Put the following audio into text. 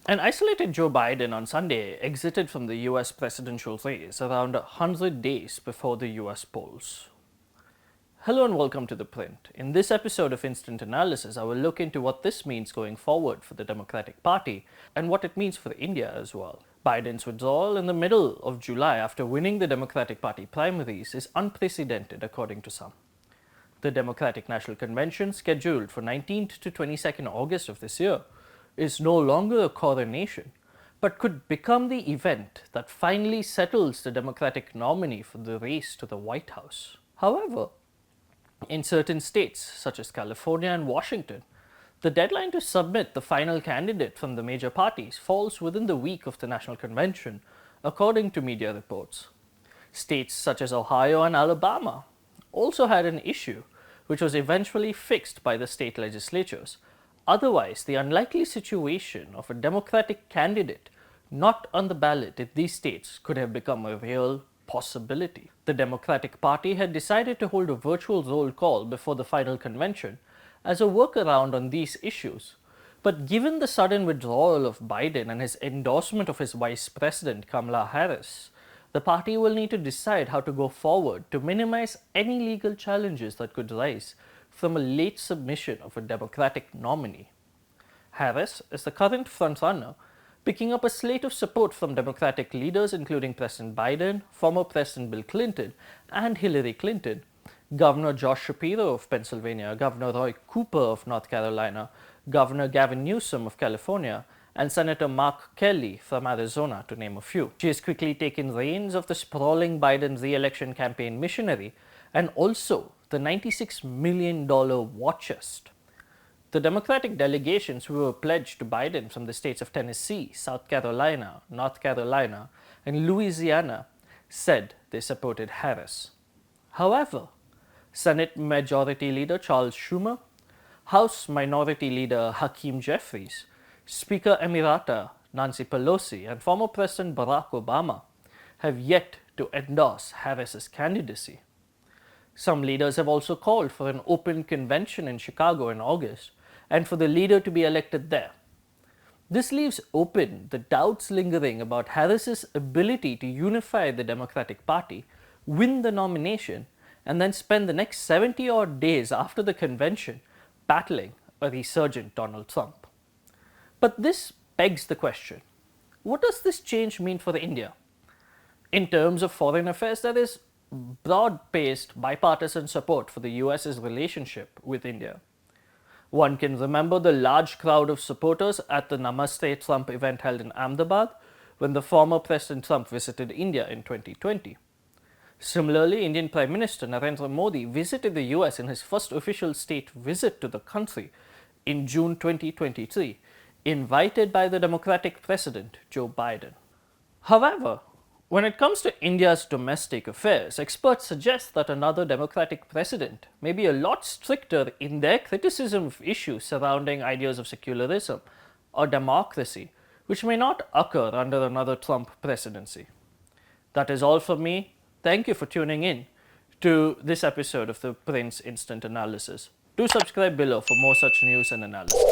An isolated Joe Biden on Sunday exited from the US presidential race around 100 days before the US polls. Hello and welcome to ThePrint. In this episode of Instant Analysis, I will look into what this means going forward for the Democratic Party and what it means for India as well. Biden's withdrawal in the middle of July after winning the Democratic Party primaries is unprecedented according to some. The Democratic National Convention, scheduled for 19th to 22nd August of this year, is no longer a coronation, but could become the event that finally settles the Democratic nominee for the race to the White House. However, in certain states, such as California and Washington, the deadline to submit the final candidate from the major parties falls within the week of the National Convention, according to media reports. States such as Ohio and Alabama also had an issue, which was eventually fixed by the state legislatures. Otherwise, the unlikely situation of a Democratic candidate not on the ballot in these states could have become a real possibility. The Democratic Party had decided to hold a virtual roll call before the final convention as a workaround on these issues. But given the sudden withdrawal of Biden and his endorsement of his Vice President Kamala Harris, the party will need to decide how to go forward to minimize any legal challenges that could rise from a late submission of a Democratic nominee. Harris is the current frontrunner, picking up a slate of support from Democratic leaders including President Biden, former President Bill Clinton, and Hillary Clinton, Governor Josh Shapiro of Pennsylvania, Governor Roy Cooper of North Carolina, Governor Gavin Newsom of California, and Senator Mark Kelly from Arizona, to name a few. She has quickly taken reins of the sprawling Biden re-election campaign machinery and also the $96 million war chest. The Democratic delegations who were pledged to Biden from the states of Tennessee, South Carolina, North Carolina, and Louisiana said they supported Harris. However, Senate Majority Leader Charles Schumer, House Minority Leader Hakeem Jeffries, Speaker Emirata Nancy Pelosi, and former President Barack Obama have yet to endorse Harris's candidacy. Some leaders have also called for an open convention in Chicago in August and for the leader to be elected there. This leaves open the doubts lingering about Harris's ability to unify the Democratic Party, win the nomination, and then spend the next 70-odd days after the convention battling a resurgent Donald Trump. But this begs the question, what does this change mean for India? In terms of foreign affairs, there is broad-based bipartisan support for the US's relationship with India. One can remember the large crowd of supporters at the Namaste Trump event held in Ahmedabad when the former President Trump visited India in 2020. Similarly, Indian Prime Minister Narendra Modi visited the US in his first official state visit to the country in June 2023, invited by the Democratic President Joe Biden. However, when it comes to India's domestic affairs, experts suggest that another Democratic president may be a lot stricter in their criticism of issues surrounding ideas of secularism or democracy, which may not occur under another Trump presidency. That is all from me. Thank you for tuning in to this episode of ThePrint's Instant Analysis. Do subscribe below for more such news and analysis.